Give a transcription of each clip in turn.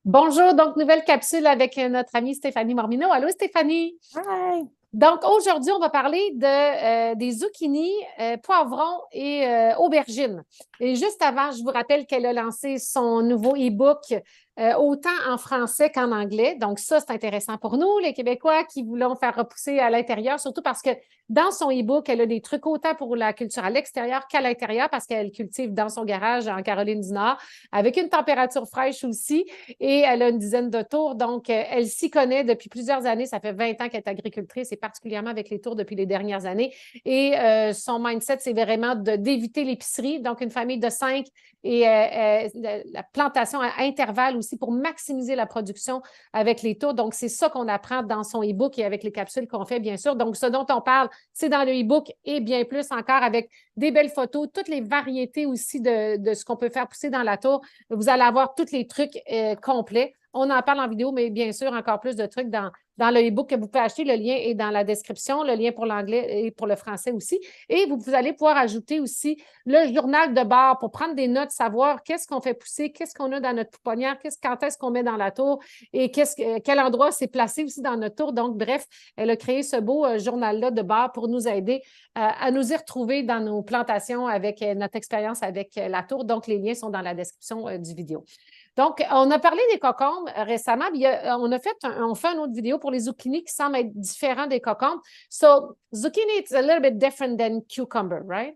Bonjour, donc nouvelle capsule avec notre amie Steffanie Mormino. Allô Stéphanie? Hi. Donc aujourd'hui, on va parler des zucchinis, poivrons et aubergines. Et juste avant, je vous rappelle qu'elle a lancé son nouveau e-book autant en français qu'en anglais. Donc ça, c'est intéressant pour nous, les Québécois qui voulons faire repousser à l'intérieur, surtout parce que dans son e-book, elle a des trucs autant pour la culture à l'extérieur qu'à l'intérieur parce qu'elle cultive dans son garage en Caroline du Nord avec une température fraîche aussi et elle a une dizaine de tours. Donc, elle s'y connaît depuis plusieurs années. Ça fait 20 ans qu'elle est agricultrice et particulièrement avec les tours depuis les dernières années. Et son mindset, c'est vraiment d'éviter l'épicerie. Donc, une famille de 5 et la plantation à intervalles aussi pour maximiser la production avec les tours. Donc, c'est ça qu'on apprend dans son e-book et avec les capsules qu'on fait, bien sûr. Donc, ce dont on parle, c'est dans le e-book et bien plus encore avec des belles photos, toutes les variétés aussi de ce qu'on peut faire pousser dans la tour. Vous allez avoir tous les trucs complets. On en parle en vidéo, mais bien sûr, encore plus de trucs dans le e-book que vous pouvez acheter. Le lien est dans la description, le lien pour l'anglais et pour le français aussi. Et vous allez pouvoir ajouter aussi le journal de bord pour prendre des notes, savoir qu'est-ce qu'on fait pousser, qu'est-ce qu'on a dans notre pouponnière, quand est-ce qu'on met dans la tour et quel endroit c'est placé aussi dans notre tour. Donc, bref, elle a créé ce beau journal-là de bord pour nous aider à nous y retrouver dans nos plantations avec notre expérience avec la tour. Donc, les liens sont dans la description du vidéo. Donc, on a parlé des cocombes récemment. On fait une autre vidéo pour les zucchinis qui semblent être différents des cocombes. So, zucchini, it's a little bit different than cucumber, right?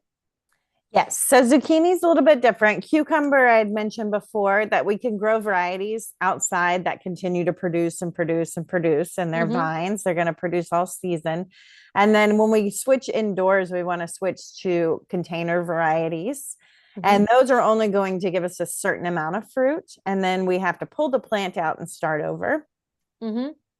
Yes, so zucchini is a little bit different. Cucumber, I had mentioned before that we can grow varieties outside that continue to produce and produce and produce, and they're vines. They're going to produce all season. And then when we switch indoors, we want to switch to container varieties. And those are only going to give us a certain amount of fruit. And then we have to pull the plant out and start over.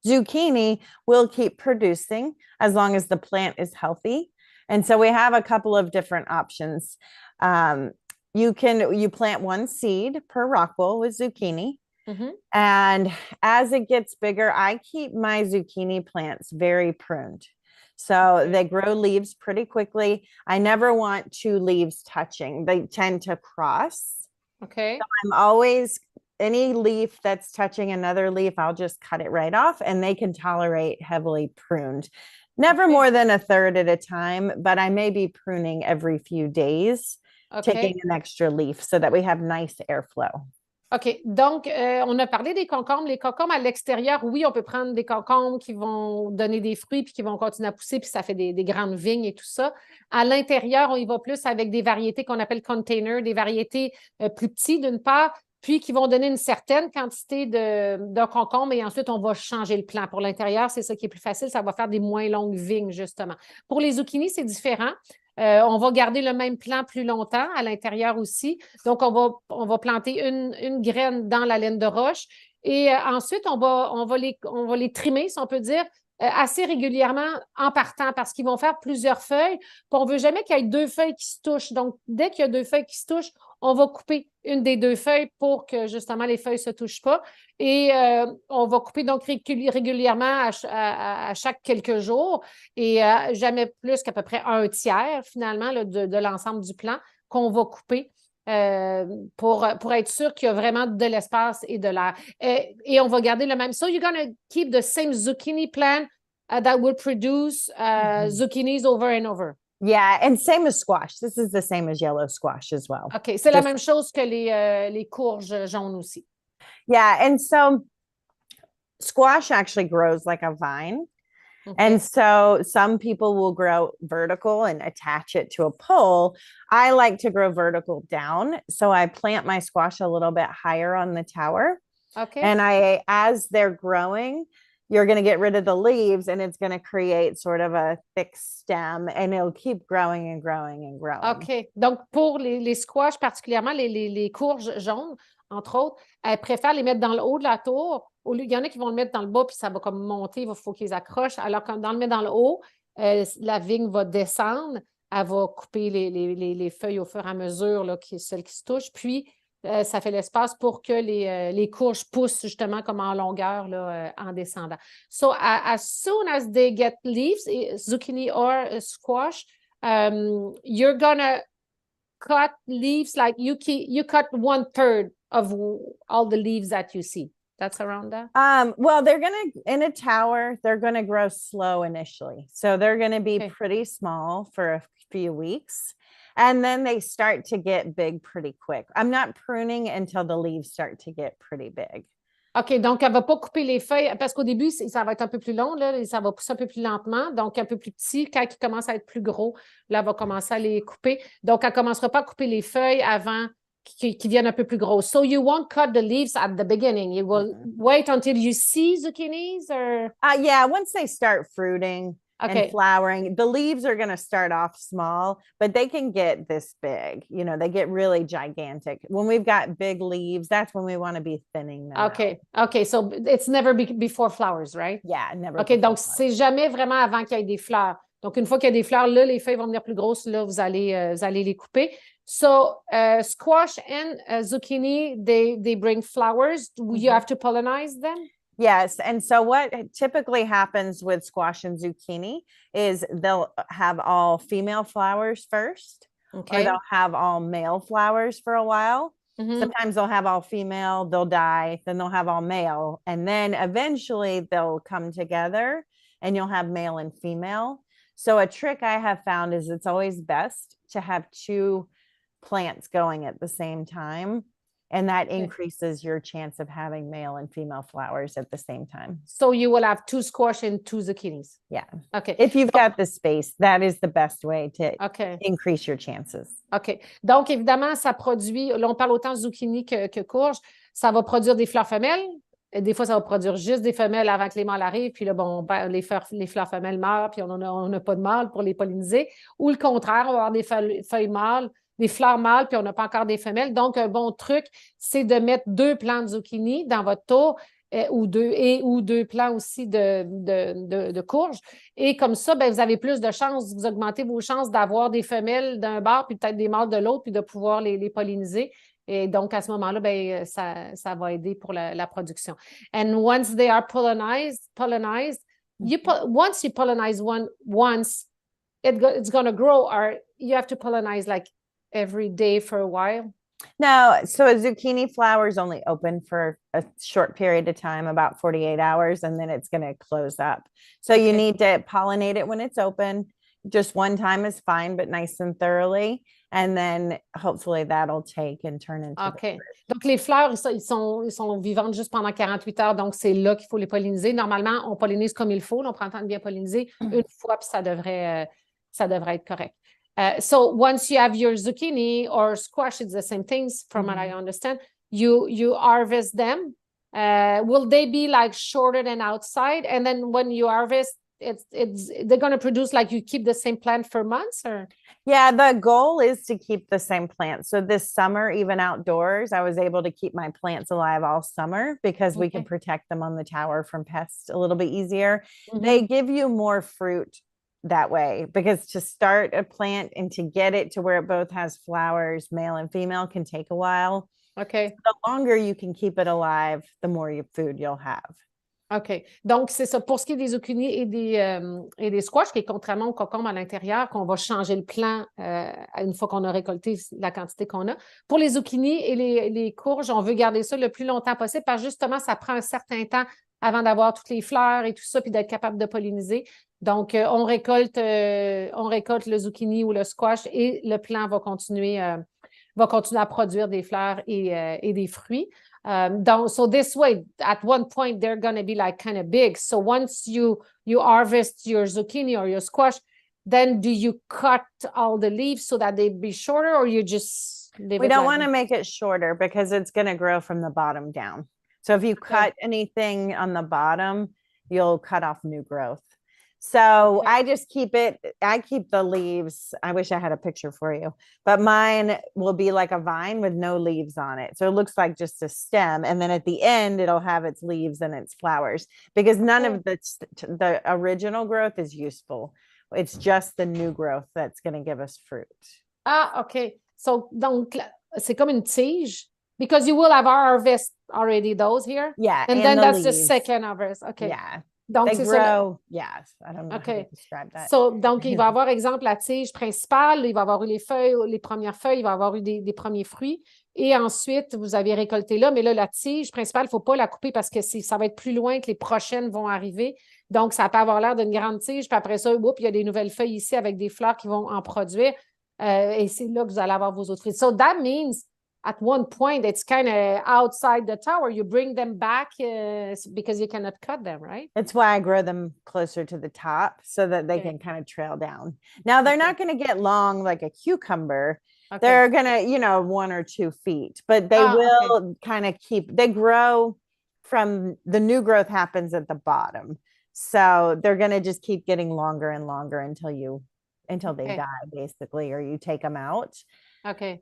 Zucchini will keep producing as long as the plant is healthy. And so we have a couple of different options. You plant one seed per rockwool with zucchini. And as it gets bigger, I keep my zucchini plants very pruned. So they grow leaves pretty quickly. I never want two leaves touching. They tend to cross. Okay. So I'm always, any leaf that's touching another leaf, I'll just cut it right off and they can tolerate heavily pruned. Never more than a third at a time, but I may be pruning every few days, taking an extra leaf so that we have nice airflow. OK. Donc, on a parlé des concombres. Les concombres à l'extérieur, oui, on peut prendre des concombres qui vont donner des fruits puis qui vont continuer à pousser, puis ça fait des grandes vignes et tout ça. À l'intérieur, on y va plus avec des variétés qu'on appelle containers, des variétés plus petites d'une part, puis qui vont donner une certaine quantité de concombres et ensuite, on va changer le plan. Pour l'intérieur, c'est ça qui est plus facile. Ça va faire des moins longues vignes, justement. Pour les zucchinis, c'est différent. On va garder le même plan plus longtemps à l'intérieur aussi. Donc, on va planter une graine dans la laine de roche et ensuite, on va les trimer, si on peut dire, assez régulièrement en partant parce qu'ils vont faire plusieurs feuilles. Puis on ne veut jamais qu'il y ait deux feuilles qui se touchent. Donc, dès qu'il y a deux feuilles qui se touchent, on va couper une des deux feuilles pour que justement les feuilles ne se touchent pas. Et on va couper donc régulièrement à chaque quelques jours et jamais plus qu'à peu près un tiers finalement là, de l'ensemble du plan qu'on va couper. Pour être sûr qu'il y a vraiment de l'espace et de l'air. Et on va garder le même. So you're going to keep the same zucchini plant that will produce zucchinis over and over. Yeah, and same as squash. This is the same as yellow squash as well. OK, c'est la même chose que les courges jaunes aussi. Yeah, and so squash actually grows like a vine. And so some people will grow vertical and attach it to a pole. I like to grow vertical down. So I plant my squash a little bit higher on the tower. Okay. And as they're growing, you're going to get rid of the leaves and it's going to create sort of a thick stem and it'll keep growing and growing and growing. OK. Donc, pour les squash, particulièrement les courges jaunes, entre autres, elles préfèrent les mettre dans le haut de la tour. Il y en a qui vont le mettre dans le bas, puis ça va comme monter, il faut qu'ils accrochent. Alors, quand on le met dans le haut, la vigne va descendre, elle va couper les feuilles au fur et à mesure, là, celles qui se touchent. Puis, ça fait l'espace pour que les courges poussent justement comme en longueur là, en descendant. So, as soon as they get leaves, zucchini or squash, you're gonna cut leaves like you cut 1/3 of all the leaves that you see. That's around that? Well, in a tower, they're gonna grow slow initially. So they're gonna be pretty small for a few weeks. And then they start to get big pretty quick. I'm not pruning until the leaves start to get pretty big. OK, donc elle ne va pas couper les feuilles parce qu'au début, ça va être un peu plus long, là, et ça va pousser un peu plus lentement, donc un peu plus petit. Quand il commence à être plus gros, là, elle va commencer à les couper. Donc, elle ne commencera pas à couper les feuilles avant qu'ils viennent un peu plus gros. So you won't cut the leaves at the beginning. You will wait until you see zucchinis or? Yeah, once they start fruiting and flowering, the leaves are going to start off small, but they can get this big. You know, they get really gigantic. When we've got big leaves, that's when we want to be thinning them OK. So it's never before flowers, right? Yeah, never. OK, donc c'est jamais vraiment avant qu'il y ait des fleurs. Donc, une fois qu'il y a des fleurs, là, les feuilles vont devenir plus grosses. Là, vous allez les couper. So, squash and zucchini, they bring flowers. You have to pollinize them? Yes. And so what typically happens with squash and zucchini is they'll have all female flowers first, or they'll have all male flowers for a while. Sometimes they'll have all female, they'll die, then they'll have all male. And then eventually they'll come together and you'll have male and female. So a trick I have found is it's always best to have two plants going at the same time. And that increases your chance of having male and female flowers at the same time. So you will have 2 squash and 2 zucchinis. Yeah. OK. If you've got the space, that is the best way to increase your chances. OK. Donc, évidemment, ça produit, là, on parle autant de zucchini que courges. Ça va produire des fleurs femelles. Et des fois, ça va produire juste des femelles avant que les mâles arrivent. Puis là, bon, les fleurs femelles meurent, puis on n'a pas de mâles pour les polliniser. Ou le contraire, on va avoir des feuilles mâles, des fleurs mâles, puis on n'a pas encore des femelles. Donc, un bon truc, c'est de mettre 2 plants de zucchini dans votre tour ou 2 plants aussi de courges. Et comme ça, ben, vous avez plus de chances, vous augmentez vos chances d'avoir des femelles d'un bord, puis peut-être des mâles de l'autre, puis de pouvoir les polliniser. Et donc, à ce moment-là, ben, ça va aider pour la production. And once they are pollinized, once you pollinize one once, it's going to grow, or you have to pollinize like every day for a while? No, so a zucchini flower is only open for a short period of time, about 48 hours, and then it's going to close up. So you need to pollinate it when it's open. Just one time is fine, but nice and thoroughly. And then hopefully that'll take and turn into. OK. Donc, les fleurs, ils sont vivantes juste pendant 48 heures. Donc, c'est là qu'il faut les polliniser. Normalement, on pollinise comme il faut. Là, on prend le temps de bien polliniser une fois, puis ça devrait être correct. So once you have your zucchini or squash, it's the same things from what I understand. You harvest them. Will they be like shorter than outside? And then when you harvest, they're going to produce like you keep the same plant for months, or? Yeah, the goal is to keep the same plant. So this summer, even outdoors, I was able to keep my plants alive all summer because we can protect them on the tower from pests a little bit easier. They give you more fruit that way, because to start a plant and to get it to where it both has flowers, male and female, can take a while. OK. The longer you can keep it alive, the more food you'll have. OK. Donc, c'est ça. Pour ce qui est des zucchinis et des squash, qui est contrairement au cocombe à l'intérieur, qu'on va changer le plan une fois qu'on a récolté la quantité qu'on a. Pour les zucchinis et les courges, on veut garder ça le plus longtemps possible parce que justement, ça prend un certain temps avant d'avoir toutes les fleurs et tout ça, puis d'être capable de polliniser. Donc, on récolte le zucchini ou le squash et le plant va continuer à produire des fleurs et des fruits. So this way, at one point, they're going to be like kind of big. So once you harvest your zucchini or your squash, then do you cut all the leaves so that they be shorter, or you just leave We it don't like want to make it shorter because it's going to grow from the bottom down. So if you cut anything on the bottom, you'll cut off new growth. So I just keep the leaves. I wish I had a picture for you, but mine will be like a vine with no leaves on it. So it looks like just a stem. And then at the end, it'll have its leaves and its flowers, because none of the original growth is useful. It's just the new growth that's going to give us fruit. Ah, OK. So, donc, c'est comme une tige, because you will have harvest already those here. Yeah. And then that's leaves. the second harvest. OK. Yeah. Donc, They c'est ça. grow, yes. I don't know how to OK. describe that. So, donc, il va avoir, exemple, la tige principale, il va avoir eu les feuilles, les premières feuilles, il va avoir eu des premiers fruits. Et ensuite, vous avez récolté là, mais là, la tige principale, il ne faut pas la couper parce que ça va être plus loin que les prochaines vont arriver. Donc, ça peut avoir l'air d'une grande tige, puis après ça, il y a des nouvelles feuilles ici avec des fleurs qui vont en produire. Et c'est là que vous allez avoir vos autres fruits. So, that means at one point, it's kind of outside the tower. You bring them back because you cannot cut them, right? It's why I grow them closer to the top so that they can kind of trail down. Now, they're not going to get long like a cucumber. They're going to, 1 or 2 feet, but they will kind of they grow from the new growth happens at the bottom. So they're going to just keep getting longer and longer until they die, basically, or you take them out. Okay.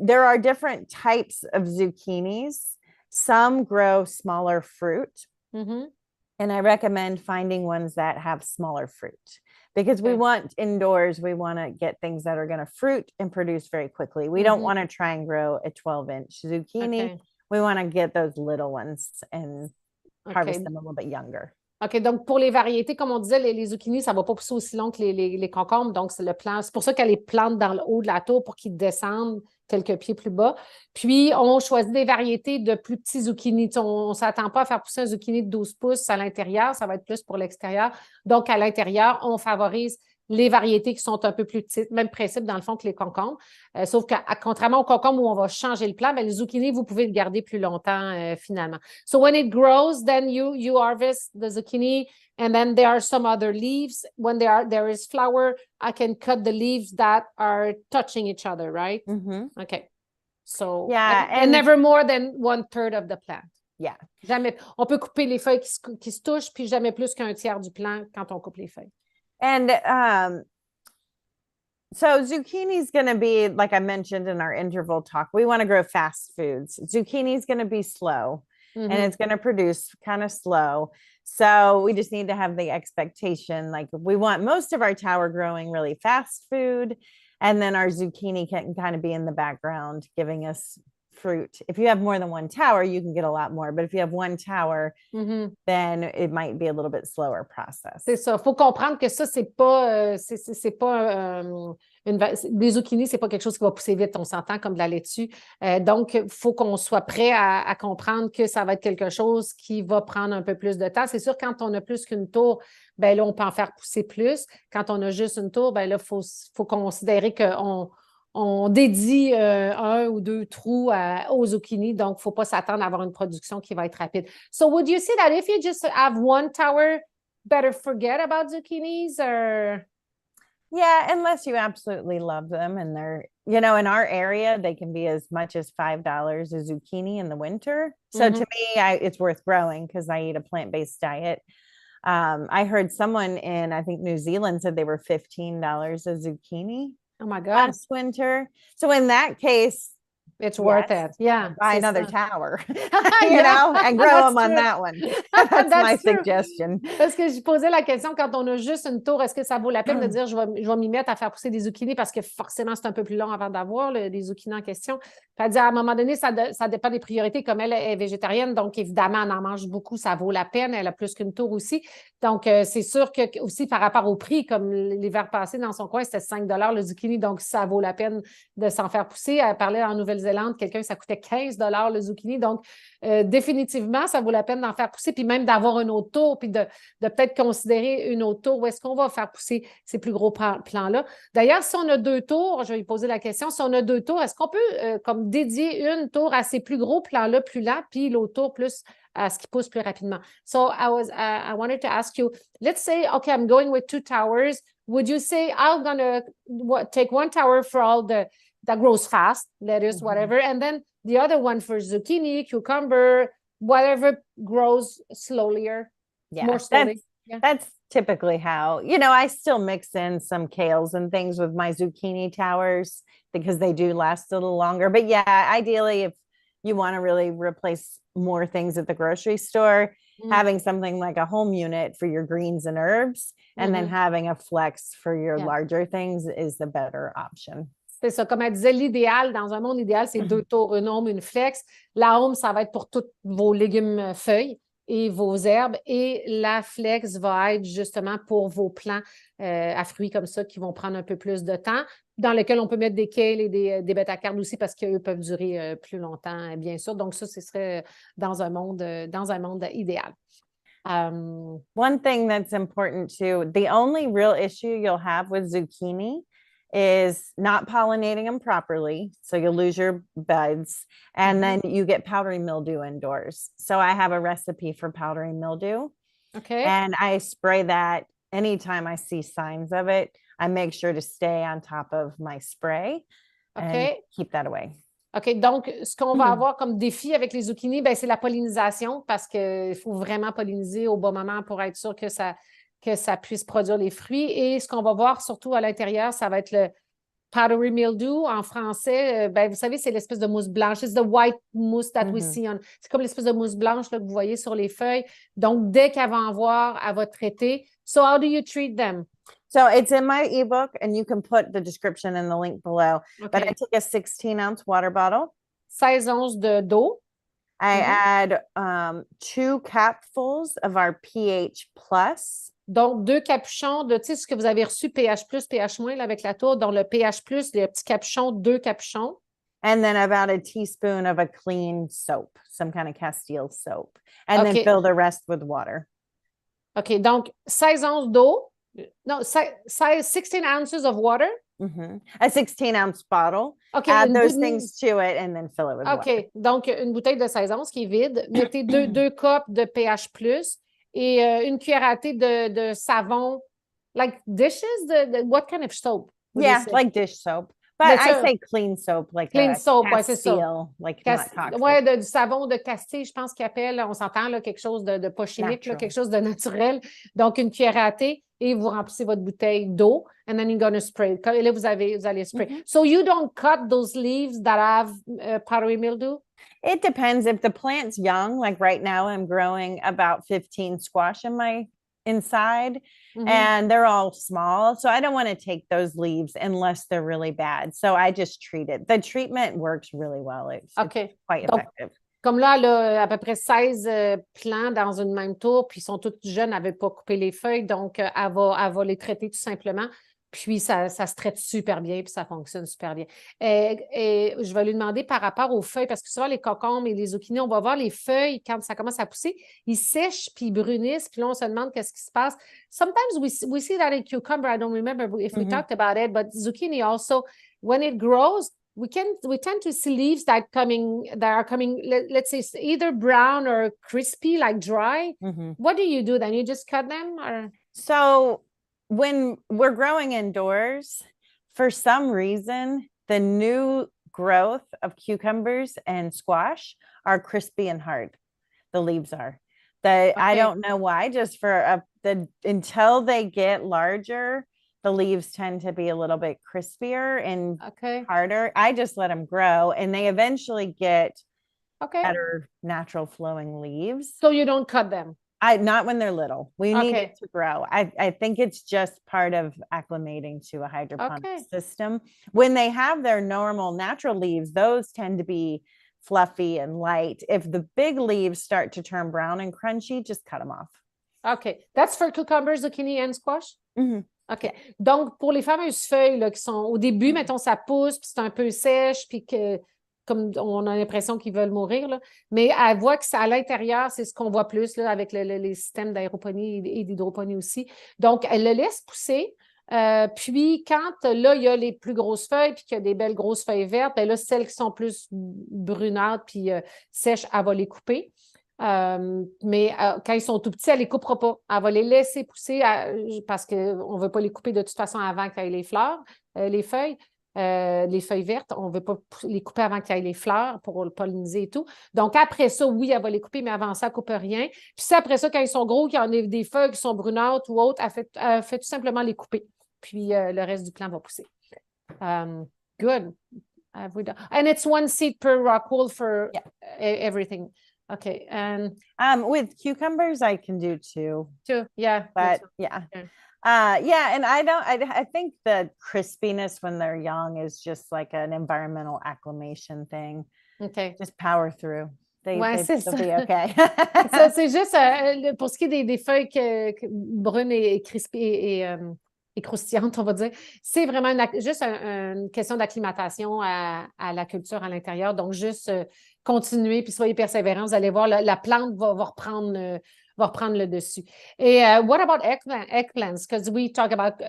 There are different types of zucchinis. Some grow smaller fruit. Mm-hmm. And I recommend finding ones that have smaller fruit because we want indoors, we want to get things that are going to fruit and produce very quickly. We don't want to try and grow a 12-inch zucchini. We want to get those little ones and harvest them a little bit younger. OK, donc pour les variétés, comme on disait, les zucchinis, ça ne va pas pousser aussi long que les concombres. Donc, c'est le plan. C'est pour ça qu'elle les plante dans le haut de la tour pour qu'ils descendent quelques pieds plus bas. Puis, on choisit des variétés de plus petits zucchinis. On ne s'attend pas à faire pousser un zucchini de 12 pouces à l'intérieur. Ça va être plus pour l'extérieur. Donc, à l'intérieur, on favorise les variétés qui sont un peu plus petites. Même principe, dans le fond, que les concombres. Sauf que, contrairement aux concombres où on va changer le plan, mais les zucchinis, vous pouvez le garder plus longtemps finalement. So when it grows, then you harvest the zucchini, and then there are some other leaves. When there is flower, I can cut the leaves that are touching each other, right? Mm-hmm. Okay. So, yeah, and never more than 1/3 of the plant. Yeah. Jamais. On peut couper les feuilles qui se touchent, puis jamais plus qu'un tiers du plant quand on coupe les feuilles. And so zucchini is going to be, like I mentioned in our interval talk, we want to grow fast foods. Zucchini is going to be slow and it's going to produce kind of slow. So we just need to have the expectation, like we want most of our tower growing really fast food. And then our zucchini can kind of be in the background, giving us fruit. If you have more than one tower, you can get a lot more. But if you have one tower, then it might be a little bit slower process. C'est ça. Il faut comprendre que ça, c'est pas les zucchinis, c'est pas quelque chose qui va pousser vite, on s'entend, comme de la laitue. Donc, il faut qu'on soit prêt à comprendre que ça va être quelque chose qui va prendre un peu plus de temps. C'est sûr, quand on a plus qu'une tour, ben là, on peut en faire pousser plus. Quand on a juste une tour, ben là, faut considérer qu'on dédie 1 ou 2 trous aux zucchini, donc il ne faut pas s'attendre à avoir une production qui va être rapide. So would you say that if you just have one tower, better forget about zucchinis or? Yeah, unless you absolutely love them and they're, in our area, they can be as much as $5 a zucchini in the winter. So to me, it's worth growing because I eat a plant-based diet. I heard someone in, I think, New Zealand said they were $15 a zucchini. Oh my God. Last winter. So in that case, it's worth it. Yeah. Buy another tower, and grow them on that one. That's my suggestion. Parce que je posais la question, quand on a juste une tour, est-ce que ça vaut la peine de dire je vais m'y mettre à faire pousser des zucchinis parce que forcément, c'est un peu plus long avant d'avoir les zucchinis en question. Puis à un moment donné, ça dépend des priorités. Comme elle est végétarienne, donc évidemment, elle en mange beaucoup, ça vaut la peine. Elle a plus qu'une tour aussi. Donc, c'est sûr que aussi par rapport au prix, comme l'hiver passé dans son coin, c'était 5 le zucchini, donc ça vaut la peine de s'en faire pousser. Elle parlait en Nouvelle-Zélande, quelqu'un, ça coûtait 15 le zucchini. Donc, définitivement, ça vaut la peine d'en faire pousser, puis même d'avoir une autre tour, puis de peut-être considérer une autre tour où est-ce qu'on va faire pousser ces plus gros plants-là. D'ailleurs, si on a 2 tours, je vais lui poser la question, si on a 2 tours, est-ce qu'on peut comme dédier une tour à ces plus gros plants-là plus lents, puis l'autre tour plus à ce qui pousse plus rapidement? So I wanted to ask you, let's say, okay, I'm going with 2 towers. Would you say I'm going to take 1 tower for all that grows fast, lettuce, whatever, and then the other one for zucchini, cucumber, whatever grows more slowly? That's typically how, I still mix in some kales and things with my zucchini towers because they do last a little longer. But yeah, ideally, if you want to really replace more things at the grocery store, having something like a home unit for your greens and herbs, and then having a flex for your larger things is the better option. C'est ça. Comme elle disait, l'idéal, dans un monde idéal, c'est 2 tours, une ombre, une flex. La ombre, ça va être pour tous vos légumes feuilles. et vos herbes. Et la flex va être justement pour vos plants à fruits comme ça qui vont prendre un peu plus de temps, dans lesquels on peut mettre des kales et des bêta-cartes aussi parce qu'eux peuvent durer plus longtemps, bien sûr. Donc, ça, ce serait dans un monde idéal. One thing that's important too, the only real issue you'll have with zucchini is not pollinating them properly. So you'll lose your buds and then you get powdery mildew indoors. So I have a recipe for powdery mildew. Okay. And I spray that anytime I see signs of it. I make sure to stay on top of my spray and keep that away. OK, donc, ce qu'on va avoir comme défi avec les zucchinis, ben, c'est la pollinisation parce qu'il faut vraiment polliniser au bon moment pour être sûr que ça puisse produire les fruits. Et ce qu'on va voir surtout à l'intérieur, ça va être le powdery mildew. En français, ben, vous savez, c'est l'espèce de mousse blanche. It's the white mousse that we see on. C'est comme l'espèce de mousse blanche là, que vous voyez sur les feuilles. Donc, dès qu'elle va en voir, elle va traiter. So, how do you treat them? So it's in my ebook and you can put the description in the link below. Okay. But I take a 16-ounce water bottle. 16 onces d'eau. I add 2 capfuls of our pH plus. Donc, 2 capuchons de, tu sais, ce que vous avez reçu pH+, pH- là, avec la tour. Donc, le pH+, les petits capuchons, 2 capuchons. And then about a teaspoon of a clean soap, some kind of Castile soap. And then fill the rest with water. OK, donc 16 onces d'eau. No, 16 ounces of water. A 16-ounce bottle. Okay, add those things to it and then fill it with water. OK, donc une bouteille de 16 onces qui est vide. Mettez 2 cups de pH+, et une cuillère à thé de savon. Like dishes? What kind of soap? Yeah, like dish soap. But I say clean soap, like clean soap, Castile, like not toxic. Ouais, du savon de Castille, je pense qu'il appelle, on s'entend, là, quelque chose de pas chimique, là, quelque chose de naturel. Donc, une cuillère à thé et vous remplissez votre bouteille d'eau and then you're going to spray. Et là, vous allez spray. So, you don't cut those leaves that have powdery mildew? It depends. If the plant's young, like right now, I'm growing about 15 squash in my inside and they're all small. So I don't want to take those leaves unless they're really bad. So I just treat it. The treatment works really well. It's quite effective. Comme là, elle a à peu près 16 plants dans une même tour, puis ils sont tous jeunes, elle n'avait pas coupé les feuilles, donc elle va les traiter tout simplement. Puis ça se traite super bien, puis ça fonctionne super bien. Et je vais lui demander par rapport aux feuilles, parce que souvent les cocombes et les zucchinis, on va voir les feuilles, quand ça commence à pousser, ils sèchent, puis ils brunissent, puis là, on se demande qu'est-ce qui se passe. Sometimes we see that in cucumber. I don't remember if we talked about it, but zucchini also, when it grows, we tend to see leaves that are coming, let's say, either brown or crispy, like dry. What do you do then? You just cut them? Or? So when we're growing indoors, for some reason, the new growth of cucumbers and squash are crispy and hard. The leaves are. I don't know why, just for until they get larger, the leaves tend to be a little bit crispier and harder. I just let them grow and they eventually get better natural flowing leaves. So you don't cut them? Not when they're little. We need it to grow. I think it's just part of acclimating to a hydroponic system. When they have their normal natural leaves, those tend to be fluffy and light. If the big leaves start to turn brown and crunchy, just cut them off. Okay. That's for cucumbers, zucchini, and squash? OK. Donc, pour les fameuses feuilles là, qui sont au début, mettons, ça pousse, puis c'est un peu sèche, puis que comme on a l'impression qu'ils veulent mourir, là. Mais elle voit que à l'intérieur, c'est ce qu'on voit plus là, avec les systèmes d'aéroponie et d'hydroponie aussi. Donc, elle le laisse pousser. Puis, quand là, il y a les plus grosses feuilles, puis qu'il y a des belles grosses feuilles vertes, bien là, celles qui sont plus brunâtres puis sèches, elle va les couper. Mais quand ils sont tout petits, elle ne les coupera pas. Elle va les laisser pousser parce qu'on ne veut pas les couper de toute façon avant qu'il y ait les fleurs, les feuilles vertes. On ne veut pas les couper avant qu'il y ait les fleurs pour le polliniser et tout. Donc, après ça, oui, elle va les couper, mais avant ça, elle ne coupe rien. Puis c'est après ça, quand ils sont gros, qu'il y en a des feuilles qui sont brunâtres ou autres, elle fait tout simplement les couper. Puis le reste du plant va pousser. Good. And it's 1 seed per rock wool for everything. Okay. And with cucumbers, I can do 2. 2, yeah. But yeah. And I think the crispiness when they're young is just like an environmental acclimation thing. Okay. Just power through. They'll be okay. Ça, c'est juste pour ce qui est des feuilles brunes et crispées et croustillantes, on va dire. C'est vraiment juste une question d'acclimatation à la culture à l'intérieur. Donc, juste continuer puis soyez persévérants. Vous allez voir, la plante va reprendre le dessus. Et what about eggplants? Because we talk about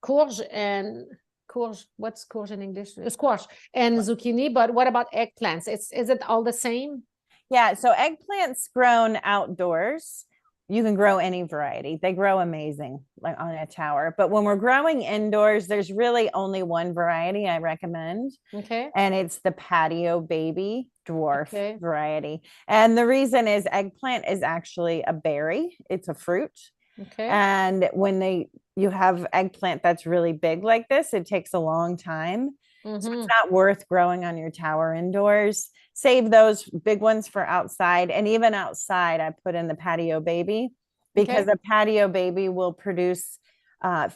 courge and courge. What's courge in English? Squash and zucchini. But what about eggplants? Is it all the same? Yeah, so eggplants grown outdoors, you can grow any variety. They grow amazing, like on a tower. But when we're growing indoors, there's really only one variety I recommend. Okay. And it's the patio baby dwarf variety. And the reason is eggplant is actually a berry. It's a fruit. Okay. And when you have eggplant that's really big like this, it takes a long time. So it's not worth growing on your tower indoors. Save those big ones for outside. And even outside, I put in the patio baby because a patio baby will produce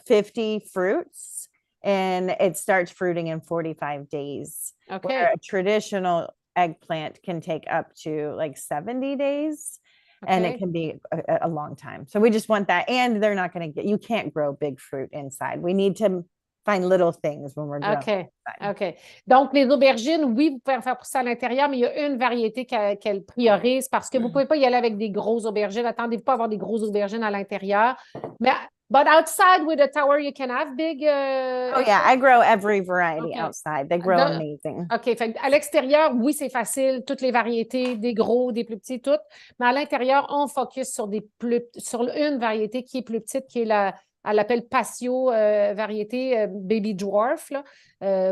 50 fruits and it starts fruiting in 45 days. Okay. Where a traditional eggplant can take up to like 70 days. And it can be a long time. So we just want that. And they're not going to you can't grow big fruit inside. We need to find little things when we're growing. OK. Donc, les aubergines, oui, vous pouvez en faire pousser à l'intérieur, mais il y a une variété qu'elle priorise parce que vous ne pouvez pas y aller avec des grosses aubergines. Attendez-vous pas à avoir des grosses aubergines à l'intérieur. Mais but outside with a tower, you can have big. Oh yeah, I grow every variety outside. They grow amazing. OK. Fait à l'extérieur, oui, c'est facile. Toutes les variétés, des gros, des plus petits, toutes. Mais à l'intérieur, on focus sur une variété qui est plus petite, qui est elle l'appelle patio variété baby dwarf. Là.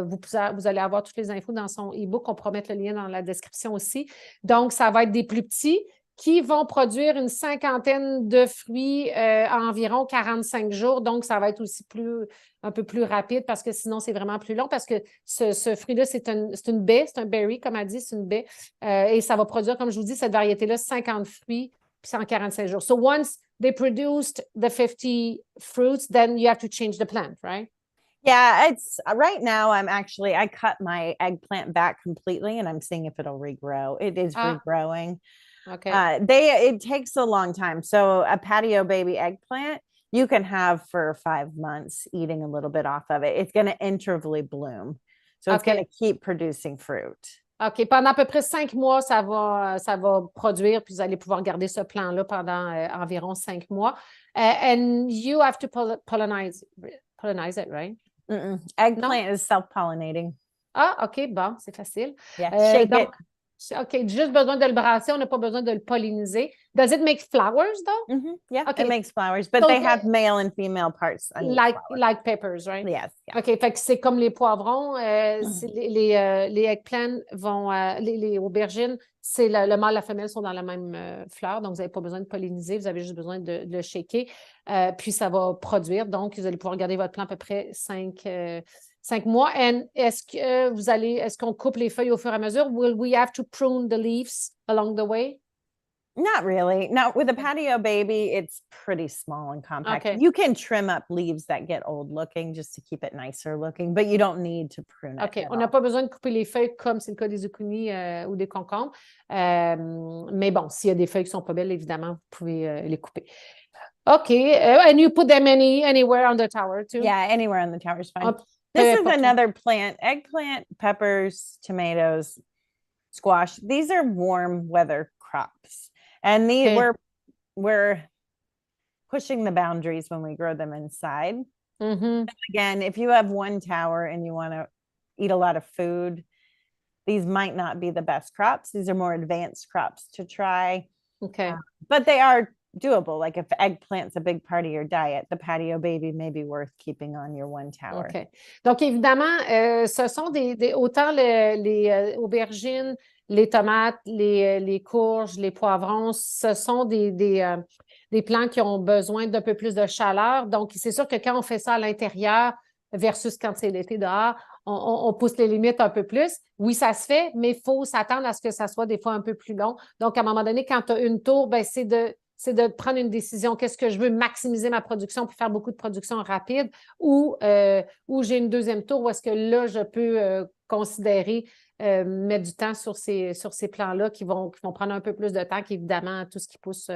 Vous allez avoir toutes les infos dans son e-book. On pourra mettre le lien dans la description aussi. Donc, ça va être des plus petits qui vont produire une 50aine de fruits en environ 45 jours. Donc, ça va être aussi un peu plus rapide parce que sinon, c'est vraiment plus long parce que ce fruit-là, c'est une baie, c'est un berry, comme elle dit, c'est une baie. Et ça va produire, comme je vous dis, cette variété-là, 50 fruits, puis c'est en 45 jours. So, once they produced the 50 fruits, then you have to change the plant, right? Yeah, it's right now I cut my eggplant back completely and I'm seeing if it'll regrow. It is regrowing. Okay. It takes a long time. So a patio baby eggplant, you can have for 5 months eating a little bit off of it. It's going to intervally bloom. So it's going to keep producing fruit. OK. Pendant à peu près 5 mois, ça va produire, puis vous allez pouvoir garder ce plan-là pendant environ 5 mois. And you have to pollinize it, right? Eggplant is self-pollinating. Ah, OK, bon, c'est facile. Yeah, shake it. OK, juste besoin de le brasser, on n'a pas besoin de le polliniser. Does it make flowers, though? Yeah, it makes flowers, but they have male and female parts. Like peppers, right? Yes. Yeah. OK, fait que c'est comme les poivrons. Les eggplants les aubergines, c'est le mâle et la femelle sont dans la même fleur, donc vous n'avez pas besoin de polliniser, vous avez juste besoin de le shaker, puis ça va produire. Donc, vous allez pouvoir garder votre plant à peu près 5 mois. Et est-ce qu'on coupe les feuilles au fur et à mesure? Will we have to prune the leaves along the way? Not really. Now, with a patio baby, it's pretty small and compact. Okay. You can trim up leaves that get old looking just to keep it nicer looking, but you don't need to prune it. OK. On n'a pas besoin de couper les feuilles comme c'est le cas des zucchinis ou des concombres. Mais bon, s'il y a des feuilles qui ne sont pas belles, évidemment, vous pouvez les couper. OK. And you put them anywhere on the tower, too? Yeah, anywhere on the tower is fine. This is another plant. Eggplant, peppers, tomatoes, squash. These are warm weather crops. And we're pushing the boundaries when we grow them inside. Again, if you have one tower and you want to eat a lot of food, these might not be the best crops. These are more advanced crops to try. Okay. But they are doable. Like if eggplant's a big part of your diet, the patio baby may be worth keeping on your one tower. OK. Donc, évidemment, ce sont autant les aubergines, les tomates, les courges, les poivrons, ce sont des plants qui ont besoin d'un peu plus de chaleur. Donc, c'est sûr que quand on fait ça à l'intérieur versus quand c'est l'été dehors, on pousse les limites un peu plus. Oui, ça se fait, mais il faut s'attendre à ce que ça soit des fois un peu plus long. Donc, à un moment donné, quand tu as une tour, ben, c'est de prendre une décision. Qu'est-ce que je veux maximiser ma production pour faire beaucoup de production rapide ou j'ai une deuxième tour où est-ce que là, je peux considérer mettre du temps sur ces plants-là qui vont prendre un peu plus de temps qu'évidemment tout ce qui pousse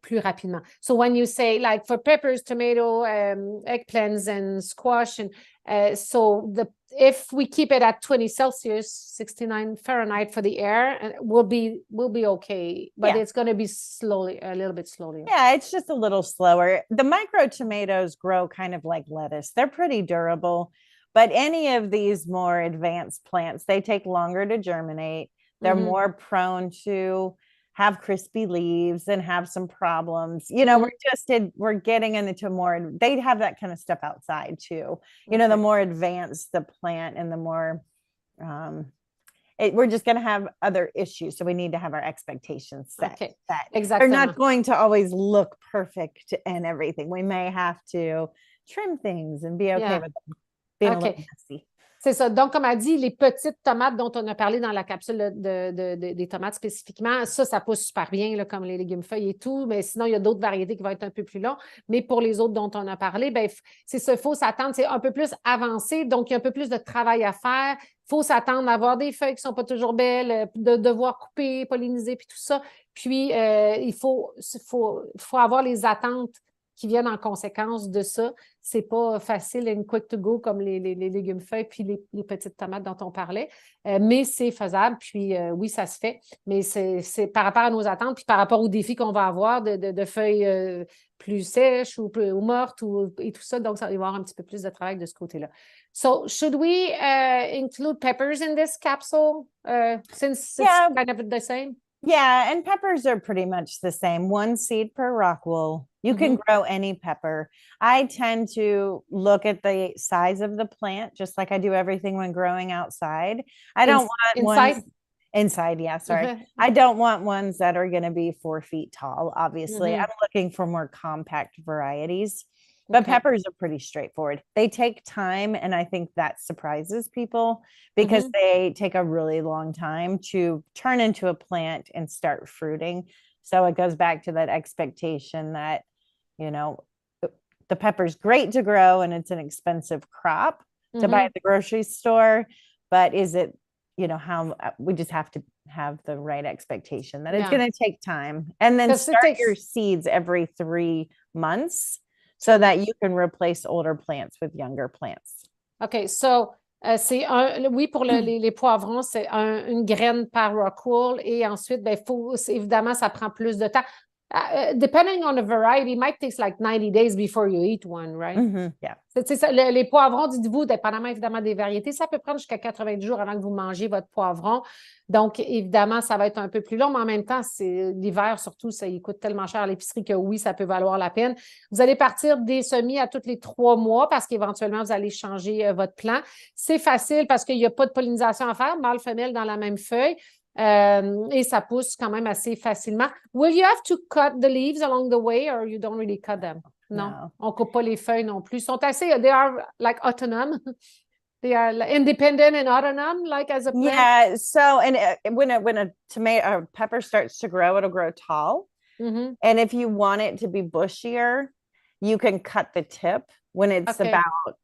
plus rapidement. So when you say like for peppers, tomato, eggplants and squash, and if we keep it at 20 Celsius, 69 Fahrenheit for the air, we'll be okay. But it's going to be a little bit slowly. Yeah, it's just a little slower. The micro tomatoes grow kind of like lettuce. They're pretty durable, but any of these more advanced plants, they take longer to germinate. They're more prone to have crispy leaves and have some problems. We're getting into more, they have that kind of stuff outside too. The more advanced the plant and the more we're just going to have other issues. So we need to have our expectations set. Okay. Exactly. They're not going to always look perfect and everything. We may have to trim things and be okay with them being a little messy. C'est ça. Donc, comme elle dit, les petites tomates dont on a parlé dans la capsule des tomates spécifiquement, ça pousse super bien, là, comme les légumes feuilles et tout. Mais sinon, il y a d'autres variétés qui vont être un peu plus longues. Mais pour les autres dont on a parlé, ben, c'est ça, il faut s'attendre. C'est un peu plus avancé, donc il y a un peu plus de travail à faire. Il faut s'attendre à avoir des feuilles qui ne sont pas toujours belles, de devoir couper, polliniser, puis tout ça. Puis, il faut avoir les attentes qui viennent en conséquence de ça. C'est pas facile and quick to go comme les légumes feuilles puis les petites tomates dont on parlait, mais c'est faisable. Puis oui, ça se fait, mais c'est par rapport à nos attentes puis par rapport aux défis qu'on va avoir de feuilles plus sèches ou mortes et tout ça. Donc, ça va y avoir un petit peu plus de travail de ce côté-là. So, should we include peppers in this capsule since it's kind of the same? Yeah, and peppers are pretty much the same. One seed per rock wool. You can grow any pepper. I tend to look at the size of the plant, just like I do everything when growing outside. I don't want inside. Inside, yeah, sorry. I don't want ones that are going to be 4 feet tall, obviously. I'm looking for more compact varieties. But peppers are pretty straightforward. They take time, and I think that surprises people because they take a really long time to turn into a plant and start fruiting. So it goes back to that expectation that, the pepper's great to grow and it's an expensive crop to buy at the grocery store. But is it, how we just have to have the right expectation that it's going to take time, and then start your seeds every 3 months. So that you can replace older plants with younger plants. OK, so oui, pour les poivrons, c'est une graine par rock wool. Et ensuite, évidemment, ça prend plus de temps. Depending on the variety, it might take like 90 days before you eat one, right? Yeah. Les poivrons, dites-vous, dépendamment évidemment des variétés, ça peut prendre jusqu'à 90 jours avant que vous mangez votre poivron. Donc, évidemment, ça va être un peu plus long, mais en même temps, l'hiver, surtout, il coûte tellement cher à l'épicerie que oui, ça peut valoir la peine. Vous allez partir des semis à tous les 3 mois parce qu'éventuellement, vous allez changer votre plant. C'est facile parce qu'il n'y a pas de pollinisation à faire, mâle-femelle dans la même feuille. Et ça pousse quand même assez facilement. Will you have to cut the leaves along the way or you don't really cut them? Non. On ne coupe pas les feuilles non plus. They are like autonome. They are independent and autonome, like as a plant. Yeah. So, and when a tomato or pepper starts to grow, it'll grow tall. And if you want it to be bushier, you can cut the tip when it's about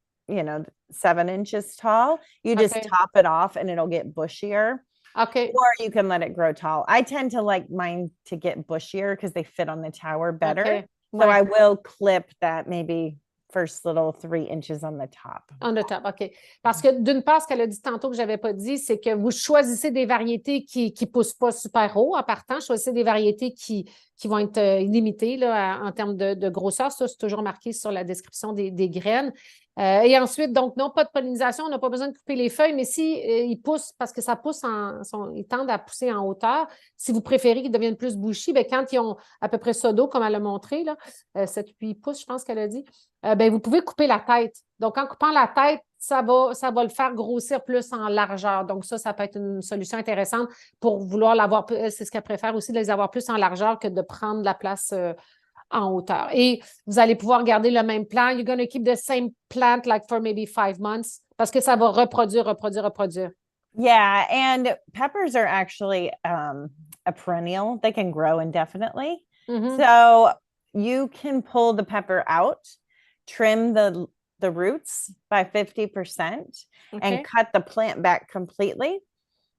7 inches tall. You just top it off and it'll get bushier. Okay. Or you can let it grow tall. I tend to like mine to get bushier because they fit on the tower better. Okay. So I will clip that maybe first little 3 inches on the top. On the top, OK. Parce que d'une part, ce qu'elle a dit tantôt que je n'avais pas dit, c'est que vous choisissez des variétés qui ne poussent pas super haut en partant. Choisissez des variétés qui vont être limitées là, en termes de grosseur. Ça, c'est toujours marqué sur la description des graines. Et ensuite, donc, non, pas de pollinisation. On n'a pas besoin de couper les feuilles, mais si ils poussent, parce que ça pousse ils tendent à pousser en hauteur. Si vous préférez qu'ils deviennent plus bushy, bien, quand ils ont à peu près ça d'eau, comme elle a montré, là, 7-8 pouces, je pense qu'elle a dit, bien, vous pouvez couper la tête. Donc, en coupant la tête, ça va le faire grossir plus en largeur. Donc, ça peut être une solution intéressante pour vouloir l'avoir. C'est ce qu'elle préfère aussi, de les avoir plus en largeur que de prendre la place en hauteur. Et vous allez pouvoir garder le même plant. You're going to keep the same plant like for maybe 5 months parce que ça va reproduire. Yeah, and peppers are actually a perennial. They can grow indefinitely. So you can pull the pepper out, trim the the roots by 50% Okay. and cut the plant back completely.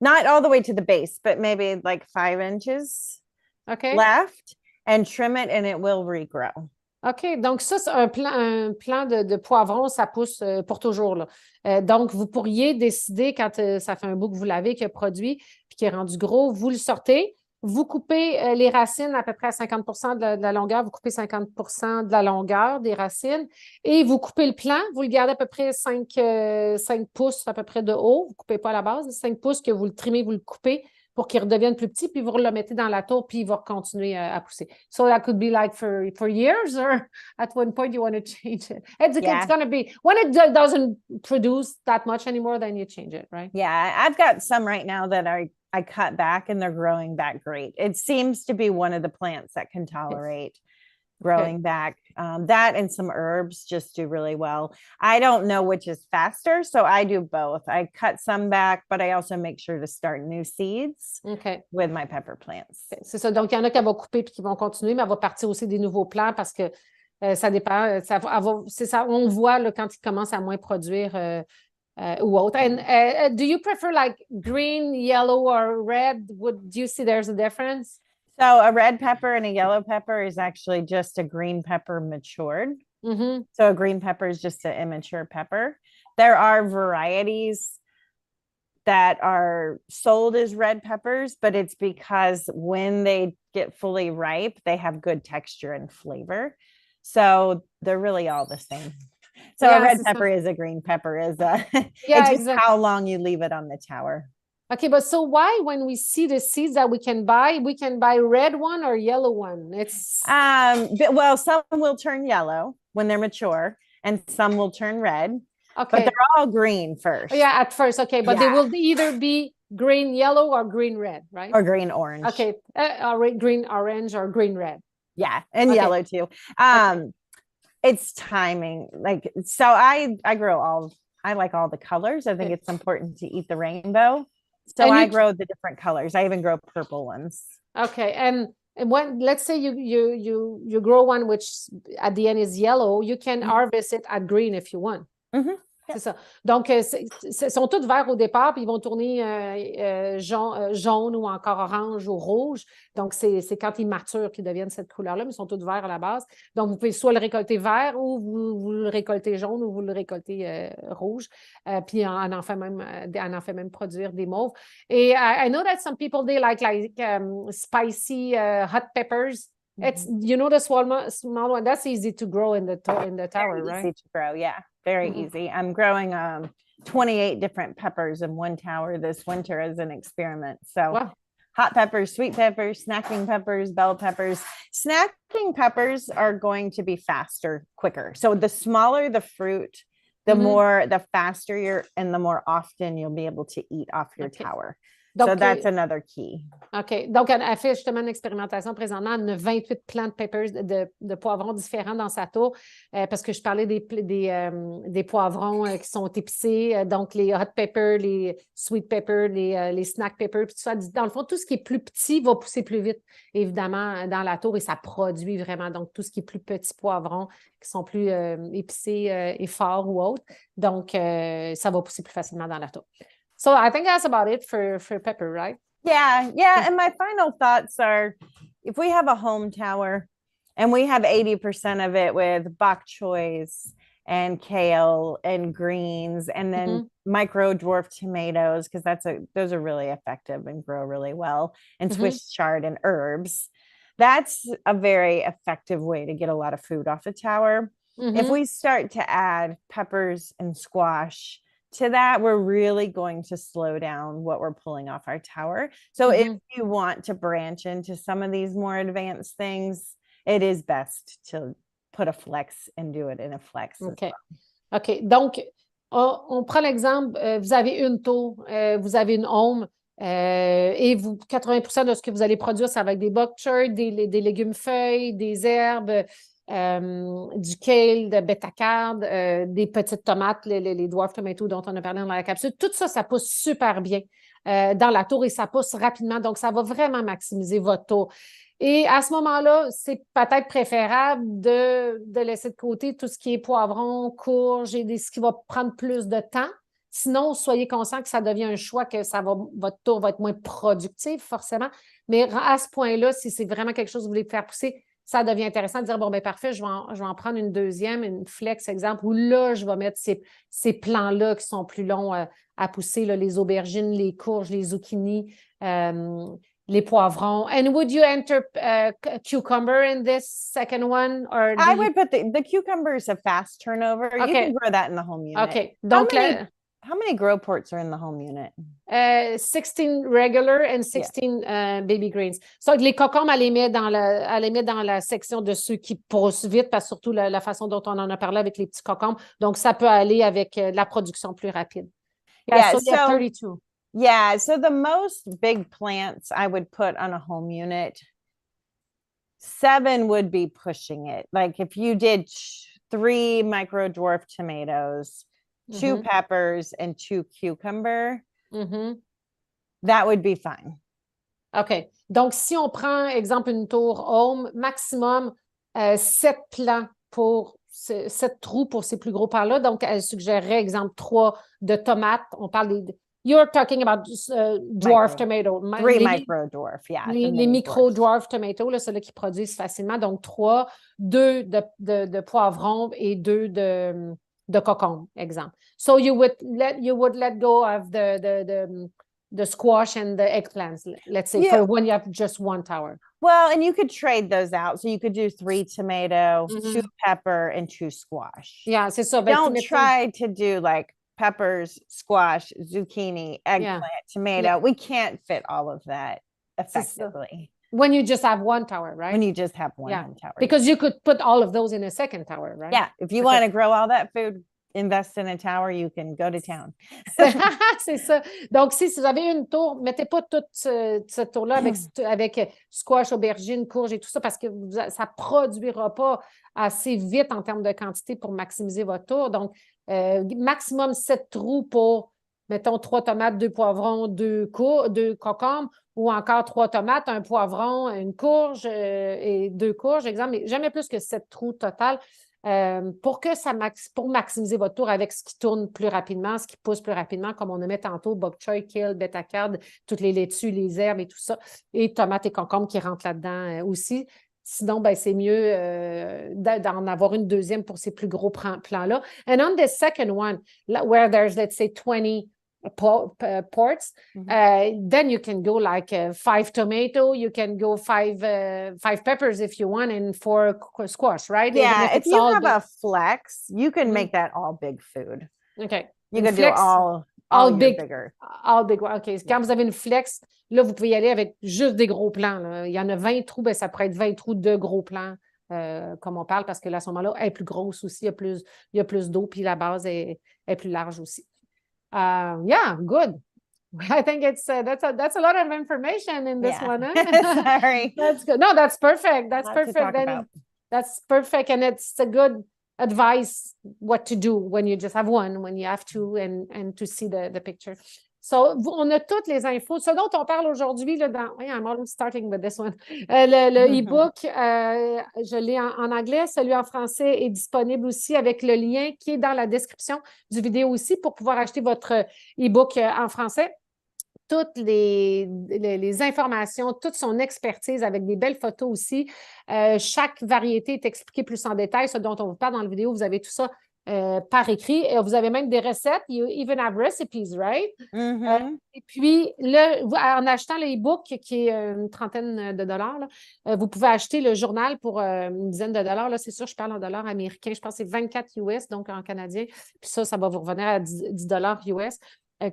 Not all the way to the base, but maybe like 5 inches OK. left, and trim it and it will regrow. OK. Donc, ça, c'est un plant de poivron, ça pousse pour toujours, là. Donc, vous pourriez décider, quand ça fait un bout que vous l'avez, qu'il a produit, puis qu'il est rendu gros, vous le sortez, vous coupez les racines à peu près à 50 de la longueur, vous coupez 50 de la longueur des racines, et vous coupez le plant, vous le gardez à peu près 5 pouces à peu près de haut, vous ne coupez pas à la base, 5 pouces que vous le trimez, vous le coupez pour qu'il redevienne plus petit, puis vous le mettez dans la tour, puis il va continuer à pousser. So that could be like for years, or at one point you want to change it. It's going to be, when it doesn't produce that much anymore, then you change it, right? Yeah, I've got some right now that I cut back and they're growing back great. It seems to be one of the plants that can tolerate growing back. That and some herbs just do really well. I don't know which is faster, so I do both. I cut some back, but I also make sure to start new seeds with my pepper plants. C'est ça. Donc, il y en a qui vont couper puis qui vont continuer, mais elle va partir aussi des nouveaux plants parce que ça dépend. C'est ça, on voit là, quand ils commencent à moins produire ou autre. And do you prefer like green, yellow, or red? Do you see there's a difference? So a red pepper and a yellow pepper is actually just a green pepper matured. Mm-hmm. So a green pepper is just an immature pepper. There are varieties that are sold as red peppers, but it's because when they get fully ripe, they have good texture and flavor. So they're really all the same. So a red pepper is a green pepper, it's just how long you leave it on the tower. Okay, but so why, when we see the seeds that we can buy red one or yellow one? It's well, some will turn yellow when they're mature, and some will turn red. Okay, but they're all green first. Yeah, at first, okay, but they will either be green yellow or green red, right? Or green orange. Okay, green orange or green red. Yeah, and yellow too. It's timing. Like, so I grow I like all the colors. I think it's important to eat the rainbow. So I grow the different colors. I even grow purple ones. Okay. And when, let's say you grow one which at the end is yellow, you can harvest it at green if you want. Mm-hmm. C'est ça. Donc, sont tous verts au départ, puis ils vont tourner jaune ou encore orange ou rouge. Donc, c'est quand ils maturent qu'ils deviennent cette couleur-là, mais ils sont tous verts à la base. Donc, vous pouvez soit le récolter vert ou vous le récoltez jaune ou vous le récoltez rouge. Puis, on en fait même produire des mauves. Et I know that some people, they like spicy hot peppers. It's, you know, the small one, that's easy to grow in the tower, right? Easy to grow, yeah. Very easy. I'm growing 28 different peppers in one tower this winter as an experiment. So hot peppers, sweet peppers, snacking peppers, bell peppers. Snacking peppers are going to be faster, quicker. So the smaller the fruit, the faster and the more often you'll be able to eat off your tower. Donc, so that's another key. OK. Donc, elle fait justement une expérimentation présentement. Elle a 28 plants de peppers, de poivrons différents dans sa tour, parce que je parlais des poivrons qui sont épicés, donc les hot peppers, les sweet peppers, les snack peppers, puis tout ça. Dans le fond, tout ce qui est plus petit va pousser plus vite, évidemment, dans la tour, et ça produit vraiment. Donc, tout ce qui est plus petits poivrons, qui sont plus épicés et forts ou autres. Donc, ça va pousser plus facilement dans la tour. So I think that's about it for pepper, right? Yeah. And my final thoughts are, if we have a home tower and we have 80% of it with bok choys and kale and greens, and then micro dwarf tomatoes, because those are really effective and grow really well, and Swiss chard and herbs. That's a very effective way to get a lot of food off a tower. If we start to add peppers and squash to that, we're really going to slow down what we're pulling off our tower. So if you want to branch into some of these more advanced things, it is best to put a flex and do it in a flex. OK. OK. Donc, on prend l'exemple, vous avez une tour, vous avez une home, et 80% de ce que vous allez produire, c'est avec des bok choy, des légumes feuilles, des herbes, du kale, de bétacarde, des petites tomates, les dwarf tomatoes dont on a parlé dans la capsule. Tout ça, ça pousse super bien dans la tour et ça pousse rapidement. Donc, ça va vraiment maximiser votre tour. Et à ce moment-là, c'est peut-être préférable de laisser de côté tout ce qui est poivrons, courges et ce qui va prendre plus de temps. Sinon, soyez conscient que ça devient un choix, que votre tour va être moins productif, forcément. Mais à ce point-là, si c'est vraiment quelque chose que vous voulez faire pousser, ça devient intéressant de dire, bon, ben parfait, je vais en prendre une deuxième, une flex, exemple, où là, je vais mettre ces plants-là qui sont plus longs à pousser, là, les aubergines, les courges, les zucchinis, les poivrons. And would you enter cucumber in this second one? Or I would put the cucumber is a fast turnover. Okay. You can grow that in the home unit. Okay. Donc, how many grow ports are in the home unit? 16 regular and 16 baby greens. So, les cocombes, elle les met dans la section de ceux qui poussent vite, parce que surtout la façon dont on en a parlé avec les petits cocombes. Donc, ça peut aller avec la production plus rapide. Yeah, so 32. Yeah, so the most big plants I would put on a home unit, 7 would be pushing it. Like if you did 3 micro dwarf tomatoes, 2 peppers, and 2 cucumber, that would be fine. OK. Donc, si on prend, exemple, une tour home, maximum 7 plants pour 7 trous pour ces plus gros plants-là. Donc, elle suggérerait, exemple, 3 de tomates. On parle des... You're talking about dwarf tomato. 3 micro dwarf, yeah. Les micro dwarf tomatoes, ceux-là qui produisent facilement. Donc, 3, 2 de poivrons et 2 de cocombes, exemple. So you would let go of the squash and the eggplants, let's say, for when you have just 1 tower. Well, and you could trade those out. So you could do 3 tomato, 2 pepper, and 2 squash. Yeah, c'est ça. Don't try to do like peppers, squash, zucchini, eggplant, tomato. Yeah. We can't fit all of that effectively. When you just have 1 tower, right? When you just have one tower. Because you could put all of those in a second tower, right? Yeah. If you want to grow all that food, invest in a tower, you can go to town. C'est ça. Donc, si vous avez une tour, mettez pas toute cette tour-là avec squash, aubergines, courges et tout ça, parce que ça ne produira pas assez vite en termes de quantité pour maximiser votre tour. Donc, maximum 7 trous pour, mettons, 3 tomates, 2 poivrons, 2 cocombes, ou encore 3 tomates, 1 poivron, une courge et 2 courges, exemple, mais jamais plus que 7 trous total. Pour maximiser votre tour avec ce qui tourne plus rapidement, ce qui pousse plus rapidement, comme on a mis tantôt, bok choy, kale, betacard, toutes les laitues, les herbes et tout ça, et tomates et concombres qui rentrent là-dedans aussi. Sinon, ben, c'est mieux d'en avoir une deuxième pour ces plus gros plans-là. And on the second one, where there's, let's say, 20 ports, then you can go like 5 tomato, you can go 5 peppers if you want, and 4 squash, right? Yeah, if you have a flex, you can make that all big food. Okay. You can do all big, bigger. All big. OK. Quand vous avez une flex, là, vous pouvez y aller avec juste des gros plants. Là. Il y en a 20 trous, ben, ça pourrait être 20 trous de gros plants, comme on parle, parce que là, à ce moment-là, elle est plus grosse aussi, il y a plus d'eau, puis la base est plus large aussi. Yeah, good. I think it's that's a lot of information in this one. Huh? Sorry. That's good. No, that's perfect. That's Lots perfect. Then that's perfect, and it's a good advice what to do when you just have one, when you have two, and to see the picture. So, on a toutes les infos. Ce dont on parle aujourd'hui, I'm always starting with this one. Le e-book, je l'ai en anglais. Celui en français est disponible aussi avec le lien qui est dans la description du vidéo aussi pour pouvoir acheter votre e-book en français. Toutes les informations, toute son expertise avec des belles photos aussi. Chaque variété est expliquée plus en détail. Ce dont on vous parle dans la vidéo, vous avez tout ça par écrit. Et vous avez même des recettes. You even have recipes, right? Et puis, là, en achetant le e-book, qui est une trentaine de dollars, là, vous pouvez acheter le journal pour une dizaine de dollars. Là, c'est sûr, je parle en dollars américains. Je pense que c'est 24 US, donc en canadien. Puis ça va vous revenir à 10 dollars US.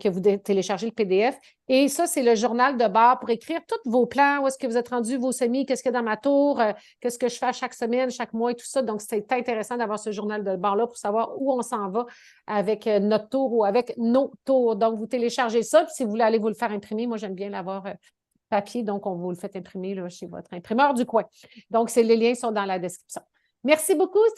Que vous téléchargez le PDF. Et ça, c'est le journal de bord pour écrire tous vos plans, où est-ce que vous êtes rendu, vos semis, qu'est-ce qu'il y a dans ma tour, qu'est-ce que je fais chaque semaine, chaque mois et tout ça. Donc, c'est intéressant d'avoir ce journal de bord-là pour savoir où on s'en va avec notre tour ou avec nos tours. Donc, vous téléchargez ça. Puis si vous voulez aller vous le faire imprimer, moi, j'aime bien l'avoir papier. Donc, on vous le fait imprimer là, chez votre imprimeur du coin. Donc, les liens sont dans la description. Merci beaucoup, Steffanie.